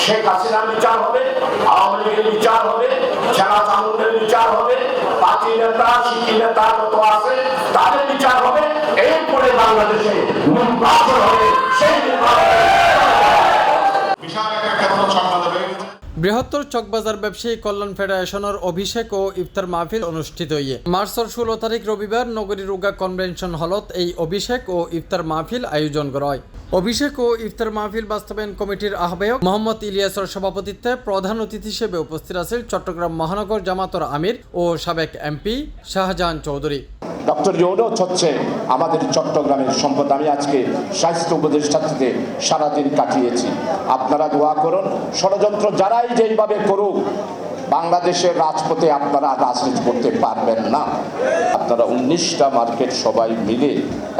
শেখ হাসিনার বিচার হবে, আওয়ামী লীগের বিচার হবে, ছেঁড়া চামুন্ডের বিচার হবে, পার্টি নেতা শিক্ষি নেতা যত আছে তাদের বিচার হবে। এরপরে বাংলাদেশে নির্বাচন হবে। সেই বৃহত্তর চকবাজার ব্যবসায়ী কল্যাণ ফেডারেশনের অভিষেক ও ইফতার মাহফিল অনুষ্ঠিত মার্চের 16 তারিখ রবিবার নগরীর উগা কনভেনশন হলত এই অভিষেক ও ইফতার মাহফিল আয়োজন করা হয়। অভিষেক ও ইফতার মাহফিল বাস্তবায়ন কমিটির আহ্বায়ক মোহাম্মদ ইলিয়াসের সভাপতিত্বে প্রধান অতিথি হিসেবে উপস্থিত আছেন চট্টগ্রাম মহানগর জামাতর আমির ও সাবেক এমপি শাহজাহান চৌধুরী। ডক্টর ইউনূস হচ্ছে আমাদের চট্টগ্রামের সম্পদ। আমি আজকে স্বাস্থ্য উপদেষ্টাতে সারাদিন কাটিয়েছি। আপনারা দোয়া করুন, ষড়যন্ত্র যারাই যেইভাবে করুক বাংলাদেশের রাজপথে আপনারা রাজনীতি করতে পারবেন না। আপনারা 19টা মার্কেট সবাই মিলে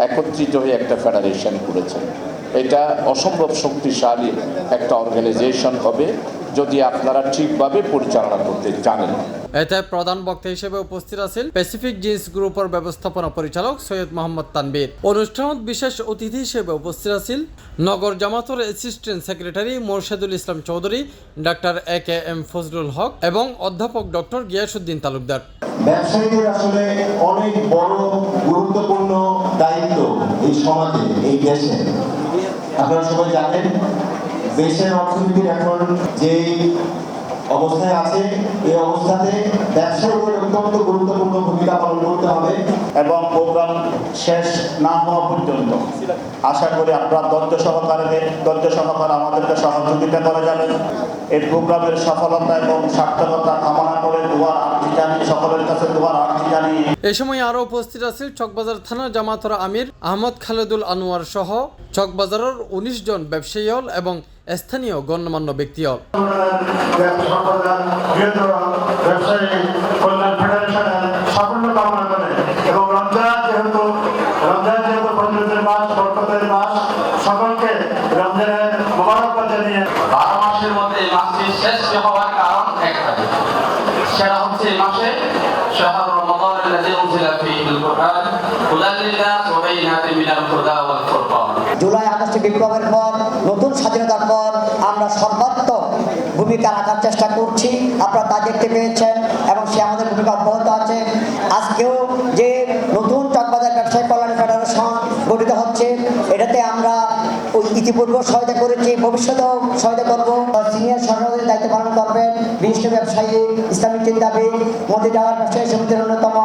একত্রিত হয়ে একটা ফেডারেশন করেছেন। এটা অসম্ভব শক্তিশালী একটা অর্গানাইজেশন হবে যদি আপনারা ঠিকভাবে পরিচালনা করতে জানেন। এতে প্রধান বক্তা হিসেবে উপস্থিত আছেন প্যাসিফিক জিন্স গ্রুপের ব্যবস্থাপনা পরিচালক সৈয়দ মোহাম্মদ তানবীর। অনুষ্ঠানত বিশেষ অতিথি হিসেবে উপস্থিত আছেন নগর জামাতর assistant secretary Morshedul Islam Chowdhury, doctor AKM Fazlul হক এবং অধ্যাপক ডক্টর গিয়াসউদ্দিন তালুকদার। ব্যবসায়ীদের আসলে অনেক বড় গুরুত্বপূর্ণ দায়িত্ব এই সমাজে, এই দেশে। আপনারা সবাই জানেন দেশের অর্থনীতির এখন যে অবস্থায় আছে, এই অবস্থাতে ব্যবসায়ীদের অত্যন্ত গুরুত্বপূর্ণ ভূমিকা পালন করতে হবে। এবং প্রোগ্রাম শেষ না হওয়া পর্যন্ত আশা করি আপনারা ধৈর্য সহকারে আমাদেরকে সহযোগিতা করে যাবেন। এই প্রোগ্রামের সফলতা এবং সার্থকতা কামনা করে দোয়ার আর্জি জানিয়ে সকলের কাছে দোয়ার আর্জি জানিয়ে এই সময় আরো উপস্থিত আছেন চকবাজার থানা জামাতর আমির আহমদ খালেদুল আনোয়ার সহ চকবাজারের 19 জন ব্যবসায়ী এবং স্থানীয় গণ্যমান্য ব্যক্তি। সকলকে রমজানের মোবারকবাদ জানিয়ে 12 মাসের মধ্যে এই মাসটি শেষ হওয়ার কারণ একটাই, সেটা হচ্ছে এই মাসে শাহরুর রমাদানুল্লাযী উনজিলা ফীহিল কুরআন হুদাল লিন-নাস ওয়া বাইয়িনাতিন মিনাল হুদা ওয়াল ফুরকান। জুলাই আগস্টে বিপ্লবের পর, নতুন স্বাধীনতার পর আমরা সর্বাত্মক ভূমিকা রাখার চেষ্টা করছি। আপনারা তা দেখতে পেয়েছেন এবং সে আমাদের ভূমিকা অব্যাহত আছে। আজকেও যে নতুন চকবাজার ব্যবসায়ী কল্যাণ ফেডারেশন গঠিত হচ্ছে, এটাতে আমরা ইতিপূর্বে সহায়তা করেছি, ভবিষ্যতেও সহায়তা করব। সিনিয়র সভাপতির দায়িত্ব পালন করবেন বিশিষ্ট ব্যবসায়ী, ইসলামিক চিন্তাবিদ, মধ্যে যাওয়ার ব্যবসায়ী সমিতির অন্যতম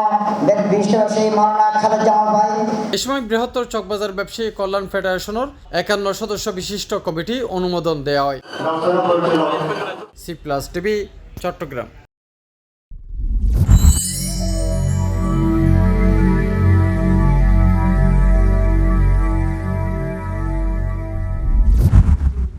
বিশিষ্ট ব্যবসায়ী মাওলানা খালেদ জামাল ভাই। এ সময় বৃহত্তর চকবাজার ব্যবসায়ী কল্যাণ ফেডারেশনের 51 সদস্য বিশিষ্ট কমিটি অনুমোদন দেওয়া হয়। C+ TV Chittagong.